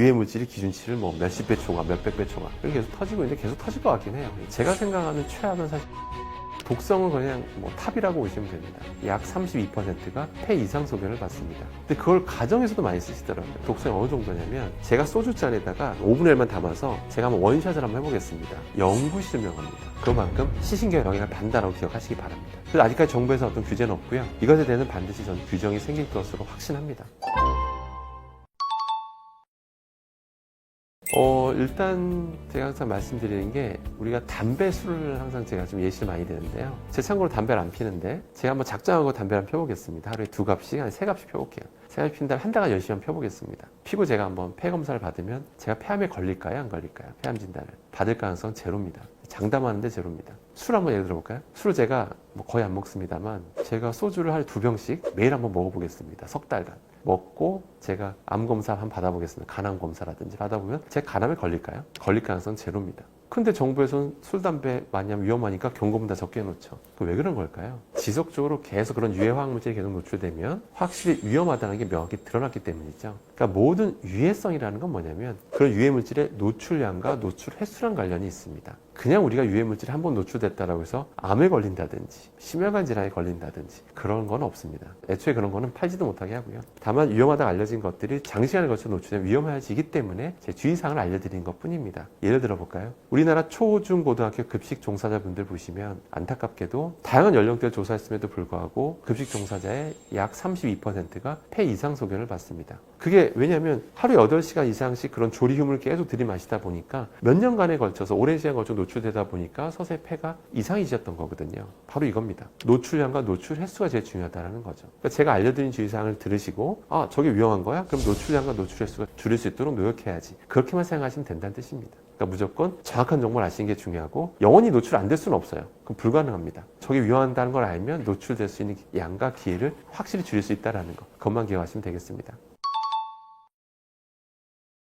유해물질이 기준치를 뭐 몇십 배 초과, 몇백 배 초과 이렇게 계속 터지고 있는데 계속 터질 것 같긴 해요. 제가 생각하는 최악은 사실 독성은 그냥 뭐 탑이라고 보시면 됩니다. 약 32%가 폐 이상 소견을 받습니다. 근데 그걸 가정에서도 많이 쓰시더라고요. 독성이 어느 정도냐면 제가 소주잔에다가 5분의 1만 담아서 제가 한번 원샷을 한번 해보겠습니다. 영구실명합니다. 그만큼 시신경 영향을 받는다고 기억하시기 바랍니다. 그래서 아직까지 정부에서 어떤 규제는 없고요. 이것에 대해서는 반드시 전 규정이 생길 것으로 확신합니다. 일단 제가 항상 말씀드리는 게 우리가 담배, 술을 항상 제가 좀 예시를 많이 드는데요. 제 참고로 담배를 안 피는데 제가 한번 작정하고 담배를 한번 펴보겠습니다. 하루에 2갑씩, 한 3갑씩 펴볼게요. 3갑씩 핀 다음에 한 달간 열심히 한번 펴보겠습니다. 피고 제가 한번 폐 검사를 받으면 제가 폐암에 걸릴까요? 안 걸릴까요? 폐암 진단을 받을 가능성은 제로입니다. 장담하는데 제로입니다. 술 한번 예를 들어볼까요? 술을 제가 뭐 거의 안 먹습니다만 제가 소주를 하루에 2병씩 매일 한번 먹어보겠습니다. 석 달간. 먹고 제가 암 검사 한번 받아보겠습니다. 간암 검사라든지 받아보면 제 간암에 걸릴까요? 걸릴 가능성은 제로입니다. 근데 정부에서는 술, 담배 많이 하면 위험하니까 경고문 다 적게 해놓죠. 왜 그런 걸까요? 지속적으로 계속 그런 유해 화학물질이 계속 노출되면 확실히 위험하다는 게 명확히 드러났기 때문이죠. 그러니까 모든 유해성이라는 건 뭐냐면 그런 유해 물질의 노출량과 노출 횟수랑 관련이 있습니다. 그냥 우리가 유해 물질이 한번 노출됐다라고 해서 암에 걸린다든지 심혈관 질환에 걸린다든지 그런 건 없습니다. 애초에 그런 거는 팔지도 못하게 하고요. 다만 위험하다고 알려진 것들이 장시간에 걸쳐 노출되면 위험해지기 때문에 제 주의사항을 알려드리는 것 뿐입니다. 예를 들어 볼까요? 우리나라 초, 중, 고등학교 급식 종사자분들 보시면 안타깝게도 다양한 연령대를 조사했음에도 불구하고 급식 종사자의 약 32%가 폐 이상 소견을 받습니다. 그게 왜냐하면 하루에 8시간 이상씩 그런 조리휴무를 계속 들이마시다 보니까 몇 년간에 걸쳐서 오랜 시간 걸쳐 노출되다 보니까 서서히 폐가 이상해지셨던 거거든요. 바로 이겁니다. 노출량과 노출 횟수가 제일 중요하다는 거죠. 그러니까 제가 알려드린 주의사항을 들으시고 저게 위험한 거야? 그럼 노출량과 노출 횟수가 줄일 수 있도록 노력해야지. 그렇게만 생각하시면 된다는 뜻입니다. 그러니까 무조건 정확한 정보를 아시는 게 중요하고 영원히 노출 안 될 수는 없어요. 그럼 불가능합니다. 저게 위험하다는 걸 알면 노출될 수 있는 양과 기회를 확실히 줄일 수 있다는 거. 그것만 기억하시면 되겠습니다.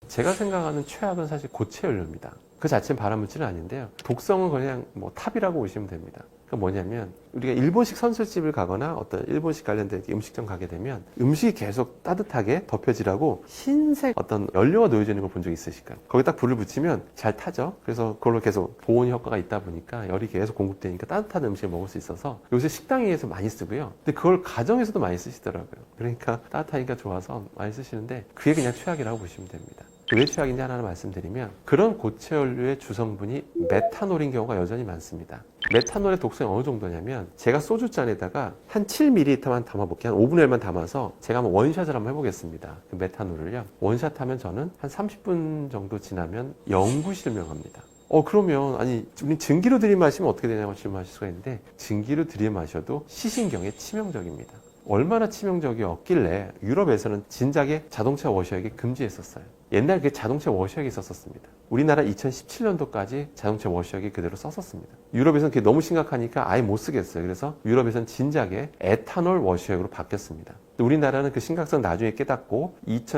제가 생각하는 최악은 사실 고체 연료입니다. 그 자체는 발암물질은 아닌데요. 독성은 그냥 뭐 탑이라고 보시면 됩니다. 그러니까 뭐냐면 우리가 일본식 선술집을 가거나 어떤 일본식 관련된 음식점 가게 되면 음식이 계속 따뜻하게 덮여지라고 흰색 어떤 연료가 놓여져 있는 걸 본 적 있으실까요? 거기 딱 불을 붙이면 잘 타죠. 그래서 그걸로 계속 보온 효과가 있다 보니까 열이 계속 공급되니까 따뜻한 음식을 먹을 수 있어서 요새 식당에서 많이 쓰고요. 근데 그걸 가정에서도 많이 쓰시더라고요. 그러니까 따뜻하니까 좋아서 많이 쓰시는데 그게 그냥 최악이라고 보시면 됩니다. 왜 최악인지 하나 말씀드리면 그런 고체 연료의 주성분이 메탄올인 경우가 여전히 많습니다. 메탄올의 독성이 어느 정도냐면 제가 소주잔에다가 한 7ml만 담아볼게요. 한 5분의 1만 담아서 제가 한번 원샷을 한번 해보겠습니다. 그 메탄올을요. 원샷 하면 저는 한 30분 정도 지나면 영구실명합니다. 그러면 아니 우리 증기로 들이마시면 어떻게 되냐고 질문하실 수가 있는데 증기로 들이마셔도 시신경에 치명적입니다. 얼마나 치명적이었길래 유럽에서는 진작에 자동차 워셔액이 금지했었어요. 옛날 그게 자동차 워셔액이 있었습니다. 우리나라 2017년도까지 자동차 워셔액이 그대로 썼었습니다. 유럽에서는 그게 너무 심각하니까 아예 못 쓰겠어요. 그래서 유럽에서는 진작에 에탄올 워셔액으로 바뀌었습니다. 우리나라는 그 심각성 나중에 깨닫고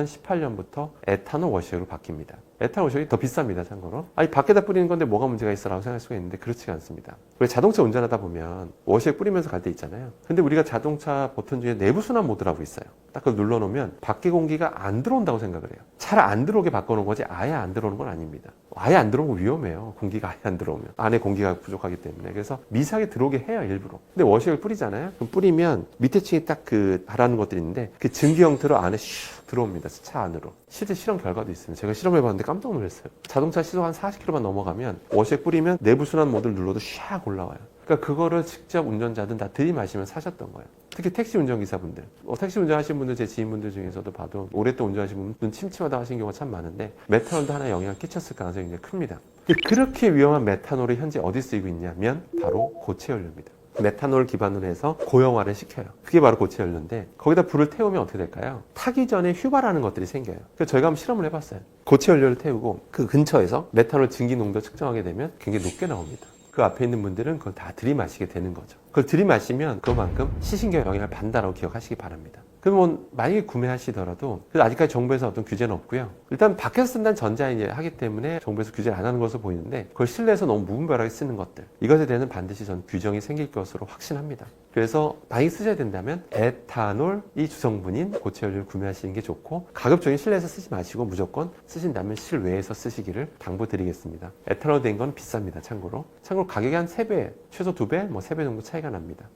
2018년부터 에탄올 워셔액으로 바뀝니다. 에탄올 워셔액이 더 비쌉니다, 참고로. 아니, 밖에다 뿌리는 건데 뭐가 문제가 있어라고 생각할 수가 있는데 그렇지가 않습니다. 왜 자동차 운전하다 보면 워셔액 뿌리면서 갈 때 있잖아요. 근데 우리가 자동차 버튼 중에 내부 순환 모드라고 있어요. 딱 그걸 눌러놓으면 밖에 공기가 안 들어온다고 생각을 해요. 잘 안 들어오게 바꿔놓은 거지 아예 안 들어오는 건 아닙니다. 아예 안 들어오면 위험해요. 공기가 아예 안 들어오면. 안에 공기가 부족하기 때문에. 그래서 미세하게 들어오게 해요, 일부러. 근데 워셔액을 뿌리잖아요. 그럼 뿌리면 밑에 층에 딱 그 바라는 것들이 있는데 그 증기 형태로 안에 슉 들어옵니다. 차 안으로. 실제 실험 결과도 있습니다. 제가 실험해봤는데 깜짝 놀랐어요. 자동차 시속 한 40km만 넘어가면 워셔액 뿌리면 내부 순환 모드를 눌러도 샥 올라와요. 그러니까 그거를 직접 운전자든 다 들이마시면 사셨던 거예요. 특히 택시 운전기사분들, 택시 운전하시는 분들, 제 지인분들 중에서도 봐도 오랫동안 운전하시는 분은 눈 침침하다 하신 경우가 참 많은데 메탄올도 하나 영향을 끼쳤을 가능성이 굉장히 큽니다. 그렇게 위험한 메탄올이 현재 어디 쓰이고 있냐면 바로 고체 연료입니다. 메탄올 기반으로 해서 고형화를 시켜요. 그게 바로 고체 연료인데 거기다 불을 태우면 어떻게 될까요? 타기 전에 휴발하는 것들이 생겨요. 그래서 저희가 한번 실험을 해봤어요. 고체 연료를 태우고 그 근처에서 메탄올 증기 농도 측정하게 되면 굉장히 높게 나옵니다. 그 앞에 있는 분들은 그걸 다 들이마시게 되는 거죠. 그걸 들이마시면 그만큼 시신경에 영향을 받는다고 기억하시기 바랍니다. 그러면 만약에 구매하시더라도 아직까지 정부에서 어떤 규제는 없고요. 일단 밖에서 쓴다는 전자에 하기 때문에 정부에서 규제를 안 하는 것으로 보이는데 그걸 실내에서 너무 무분별하게 쓰는 것들 이것에 대해서는 반드시 전 규정이 생길 것으로 확신합니다. 그래서 많이 쓰셔야 된다면 에탄올이 주성분인 고체 연료를 구매하시는 게 좋고 가급적인 실내에서 쓰지 마시고 무조건 쓰신다면 실외에서 쓰시기를 당부드리겠습니다. 에탄올 된 건 비쌉니다. 참고로 가격이 한 3배, 최소 2배, 뭐 3배 정도 차이가 납니다.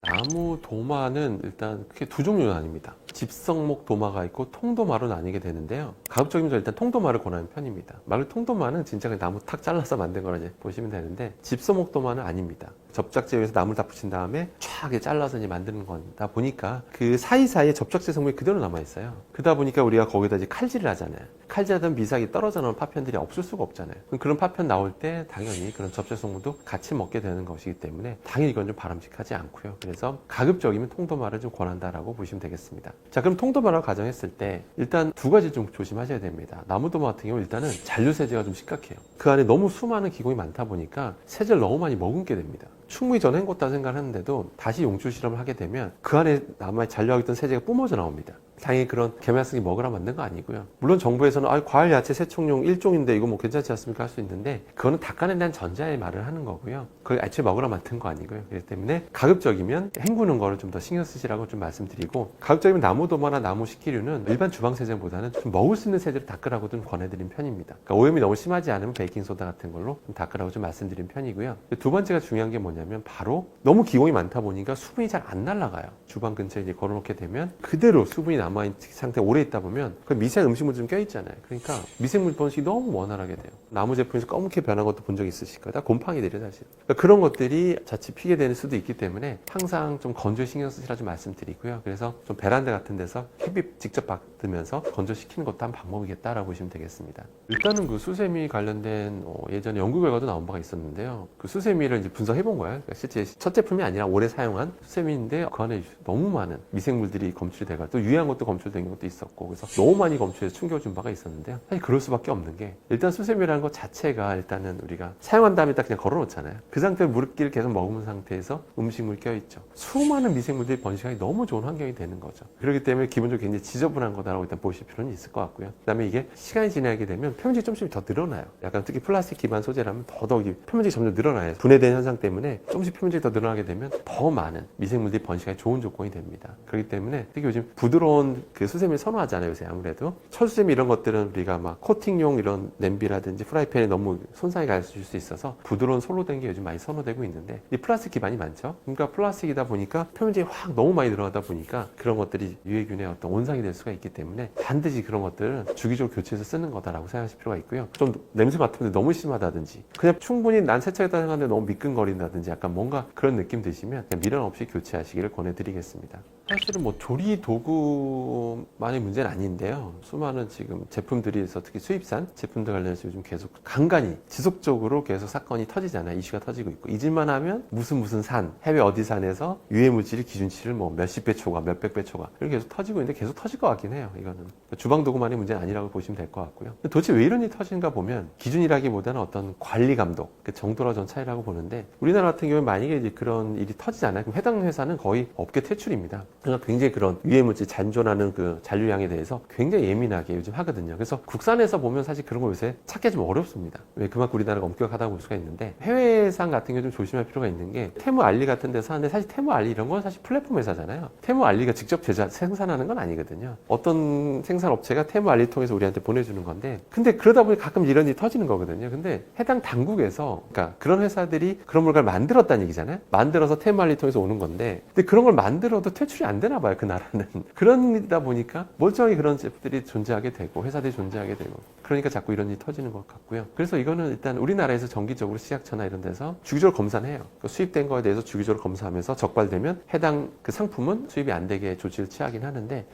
나무 도마는 일단 크게 두 종류는 아닙니다. 집성목 도마가 있고 통도마로 나뉘게 되는데요. 가급적이면 일단 통도마를 권하는 편입니다. 말 통도마는 진짜 그냥 나무 탁 잘라서 만든 거라 이제 보시면 되는데 집성목 도마는 아닙니다. 접착제 위에서 나무를 다 붙인 다음에 촥 잘라서 이제 만드는 거다 보니까 그 사이사이에 접착제 성분이 그대로 남아있어요. 그러다 보니까 우리가 거기다 이제 칼질을 하잖아요. 칼질하던 미세하게 떨어져 나오는 파편들이 없을 수가 없잖아요. 그런 파편 나올 때 당연히 그런 접착 성분도 같이 먹게 되는 것이기 때문에 당연히 이건 좀 바람직하지 않고요. 그래서 가급적이면 통도마를 좀 권한다라고 보시면 되겠습니다. 자, 그럼 통도마라고 가정했을 때 일단 두 가지 좀 조심하셔야 됩니다. 나무도마 같은 경우 일단은 잔류세제가 좀 심각해요. 그 안에 너무 수많은 기공이 많다 보니까 세제를 너무 많이 머금게 됩니다. 충분히 저는 헹궜다 생각을 했는데도 다시 용출 실험을 하게 되면 그 안에 남아 잔류하고 있던 세제가 뿜어져 나옵니다. 당연히 그런 계면성이 먹으라 만든 거 아니고요. 물론 정부에서는 과일, 야채, 세척용 1종인데 이거 뭐 괜찮지 않습니까? 할 수 있는데 그거는 닦아낸 다는 전자의 말을 하는 거고요. 그걸 애초에 먹으라 만든 거 아니고요. 그렇기 때문에 가급적이면 헹구는 거를 좀 더 신경 쓰시라고 좀 말씀드리고 가급적이면 나무도마나 나무 식기류는 일반 주방 세제보다는 좀 먹을 수 있는 세제를 닦으라고 좀 권해드린 편입니다. 그러니까 오염이 너무 심하지 않으면 베이킹소다 같은 걸로 좀 닦으라고 좀 말씀드린 편이고요. 두 번째가 중요한 게 뭐냐면 바로 너무 기공이 많다 보니까 수분이 잘 안 날아가요. 주방 근처에 이제 걸어놓게 되면 그대로 수분이 남아있는 상태에 오래 있다 보면 그 미세한 음식물이 좀 껴있잖아요. 그러니까 미생물 번식이 너무 원활하게 돼요. 나무 제품에서 검게 변한 것도 본 적 있으실 거예요. 다 곰팡이들이에요, 사실. 그러니까 그런 것들이 자칫 피게 되는 수도 있기 때문에 항상 좀 건조에 신경 쓰시라 좀 말씀드리고요. 그래서 좀 베란다 같은 데서 햇빛 직접 받으면서 건조시키는 것도 한 방법이겠다라고 보시면 되겠습니다. 일단은 그 수세미 관련된 예전에 연구 결과도 나온 바가 있었는데요. 그 수세미를 이제 분석해 본 거예요. 그러니까 실제 첫 제품이 아니라 오래 사용한 수세미인데 그 안에 너무 많은 미생물들이 검출이 돼가 또 유해한 것도 검출된 것도 있었고 그래서 너무 많이 검출해서 충격을 준 바가 있었는데요. 사실 그럴 수밖에 없는 게 일단 수세미라는 것 자체가 일단은 우리가 사용한 다음에 딱 그냥 걸어 놓잖아요. 그 상태로 물기를 계속 머금은 상태에서 음식물 껴있죠. 수많은 미생물들이 번식하기 너무 좋은 환경이 되는 거죠. 그렇기 때문에 기본적으로 굉장히 지저분한 거다라고 일단 보실 필요는 있을 것 같고요. 그 다음에 이게 시간이 지나게 되면 표면질이 조금씩 더 늘어나요. 약간 특히 플라스틱 기반 소재라면 더더욱이 표면질이 점점 늘어나요. 분해된 현상 때문에 조금씩 표면질이 더 늘어나게 되면 더 많은 미생물들이 번식하기 좋은 조건이 됩니다. 그렇기 때문에 특히 요즘 부드러운 그 수세미를 선호하잖아요. 요새 아무래도 철수세미 이런 것들은 우리가 막 코팅용 이런 냄비라든지 프라이팬에 너무 손상이 갈 수 있어서 부드러운 솔로 된 게 요즘 많이 선호되고 있는데 이 플라스틱 기반이 많죠. 그러니까 플라스틱이다 보니까 표면질이 확 너무 많이 들어가다 보니까 그런 것들이 유해균의 어떤 온상이 될 수가 있기 때문에 반드시 그런 것들은 주기적으로 교체해서 쓰는 거다라고 생각하실 필요가 있고요. 좀 냄새 맡으면 너무 심하다든지 그냥 충분히 난 세척했다 생각하는데 너무 미끈거린다든지 약간 뭔가 그런 느낌 드시면 그냥 미련 없이 교체하시기를 권해드리겠습니다. 사실은 뭐 조리 도구만의 문제는 아닌데요. 수많은 지금 제품들에서 특히 수입산 제품들 관련해서 요즘 계속 간간히 지속적으로 계속 사건이 터지잖아요. 이슈가 터지고 있고 잊을만 하면 무슨 산 해외 어디 산에서 유해 물질이 기준치를 뭐 몇십 배 초과 몇백 배 초과 이렇게 계속 터지고 있는데 계속 터질 것 같긴 해요. 이거는 주방 도구만의 문제는 아니라고 보시면 될 것 같고요. 도대체 왜 이런 일이 터지는가 보면 기준이라기보다는 어떤 관리 감독 그 정도라 전 차이라고 보는데 우리나라 같은 경우에 만약에 이제 그런 일이 터지잖아요. 그럼 해당 회사는 거의 업계 퇴출입니다. 그러니까 굉장히 그런 유해물질 잔존하는 그 잔류량에 대해서 굉장히 예민하게 요즘 하거든요. 그래서 국산에서 보면 사실 그런 거 요새 찾기 좀 어렵습니다. 왜 그만큼 우리나라가 엄격하다고 볼 수가 있는데 해외산 같은 경우 좀 조심할 필요가 있는 게 테무 알리 같은 데서 하는데 사실 테무 알리 이런 건 사실 플랫폼 회사잖아요. 테무 알리가 직접 생산하는 건 아니거든요. 어떤 생산업체가 테무 알리 통해서 우리한테 보내주는 건데 근데 그러다 보니 가끔 이런 일이 터지는 거거든요. 근데 해당 당국에서 그러니까 그런 회사들이 그런 물건을 만들었다는 얘기잖아요. 만들어서 테무 알리 통해서 오는 건데 근데 그런 걸 만들어도 퇴출이 안 되나 봐요. 그 나라는. 그러다 보니까 멀쩡히 그런 제품들이 존재하게 되고 회사들이 존재하게 되고 그러니까 자꾸 이런 일이 터지는 것 같고요. 그래서 이거는 일단 우리나라에서 정기적으로 시약처나 이런 데서 주기적으로 검사를 해요. 수입된 거에 대해서 주기적으로 검사하면서 적발되면 해당 그 상품은 수입이 안 되게 조치를 취하긴 하는데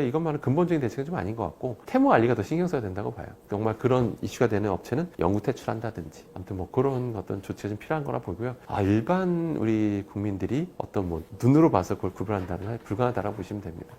이것만은 근본적인 대책은 좀 아닌 것 같고 테무 알리가 더 신경 써야 된다고 봐요. 정말 그런 이슈가 되는 업체는 영구 퇴출한다든지 아무튼 뭐 그런 어떤 조치가 좀 필요한 거라 보고요. 일반 우리 국민들이 어떤 뭐 눈으로 봐서 그걸 구별한다는 건 불가능하다라고 보시면 됩니다.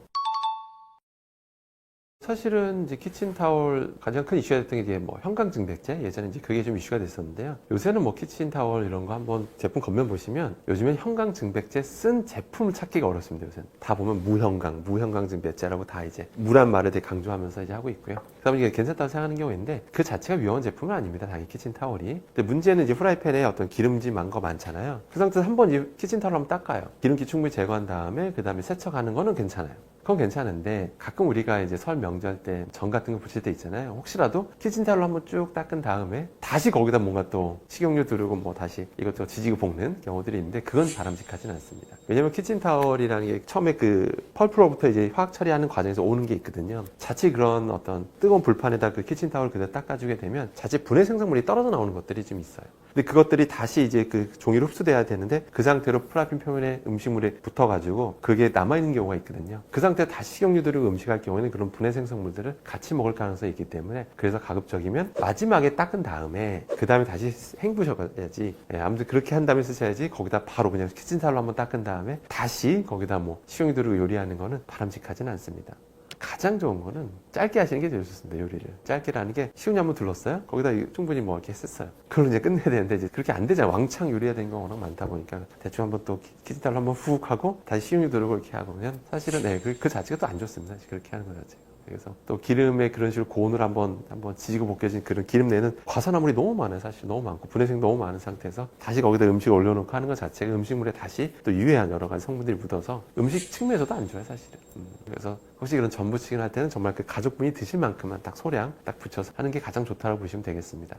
사실은 이제 키친타월 가장 큰 이슈가 됐던 게 이제 뭐 형광증백제, 예전에 이제 그게 좀 이슈가 됐었는데요. 요새는 뭐 키친타월 이런 거 한번 제품 겉면 보시면 요즘엔 형광증백제 쓴 제품을 찾기가 어렵습니다. 요새는 다 보면 무형광증백제라고 다 이제 무란 말을 되게 강조하면서 이제 하고 있고요. 그다음에 이게 괜찮다고 생각하는 경우가 있는데 그 자체가 위험한 제품은 아닙니다. 당연히 키친타월이. 근데 문제는 이제 후라이팬에 어떤 기름진 많은 거 많잖아요. 그 상태에서 한번 이 키친타월로 한번 닦아요. 기름기 충분히 제거한 다음에 그 다음에 세척하는 거는 괜찮아요. 그건 괜찮은데 가끔 우리가 이제 설 명절 때 전 같은 거 붙일 때 있잖아요. 혹시라도 키친타올로 한번 쭉 닦은 다음에 다시 거기다 뭔가 또 식용유 두르고 뭐 다시 이것저것 지지고 볶는 경우들이 있는데 그건 바람직하진 않습니다. 왜냐면 키친타올이라는 게 처음에 그 펄프로부터 이제 화학 처리하는 과정에서 오는 게 있거든요. 자칫 그런 어떤 뜨거운 불판에다 그 키친타올 그대로 닦아주게 되면 자칫 분해 생성물이 떨어져 나오는 것들이 좀 있어요. 근데 그것들이 다시 이제 그 종이로 흡수돼야 되는데 그 상태로 프라이팬 표면에 음식물이 붙어가지고 그게 남아있는 경우가 있거든요. 그 상태에 다시 식용유 들이고 음식할 경우에는 그런 분해 생성물들을 같이 먹을 가능성이 있기 때문에 그래서 가급적이면 마지막에 닦은 다음에 그 다음에 다시 헹구셔야지. 아무튼 그렇게 한 다음에 쓰셔야지 거기다 바로 그냥 키친타올로 한번 닦은 다음에 다시 거기다 뭐 식용유 들이고 요리하는 거는 바람직하지는 않습니다. 가장 좋은 거는 짧게 하시는 게 제일 좋습니다. 요리를 짧게라는 게 식용유 한번 둘렀어요. 거기다 충분히 뭐 이렇게 했어요. 그걸로 이제 끝내야 되는데 이제 그렇게 안 되잖아요. 왕창 요리해야 되는 경우가 워낙 많다 보니까 대충 한번 또 키친타올로 한번 훅 하고 다시 식용유 두르고 이렇게 하고 그냥 사실은 그 자체가 또 안 좋습니다. 사실 그렇게 하는 거 자체가. 그래서 또 기름에 그런 식으로 고온으로 한번 지지고 볶여진 그런 기름 내는 과산화물이 너무 많아요. 사실 너무 많고 분해성 너무 많은 상태에서 다시 거기다 음식을 올려놓고 하는 것 자체가 음식물에 다시 또 유해한 여러 가지 성분들이 묻어서 음식 측면에서도 안 좋아요, 사실은. 그래서 혹시 그런 전부치킨 할 때는 정말 그 가족분이 드실 만큼만 딱 소량 딱 붙여서 하는 게 가장 좋다고 보시면 되겠습니다.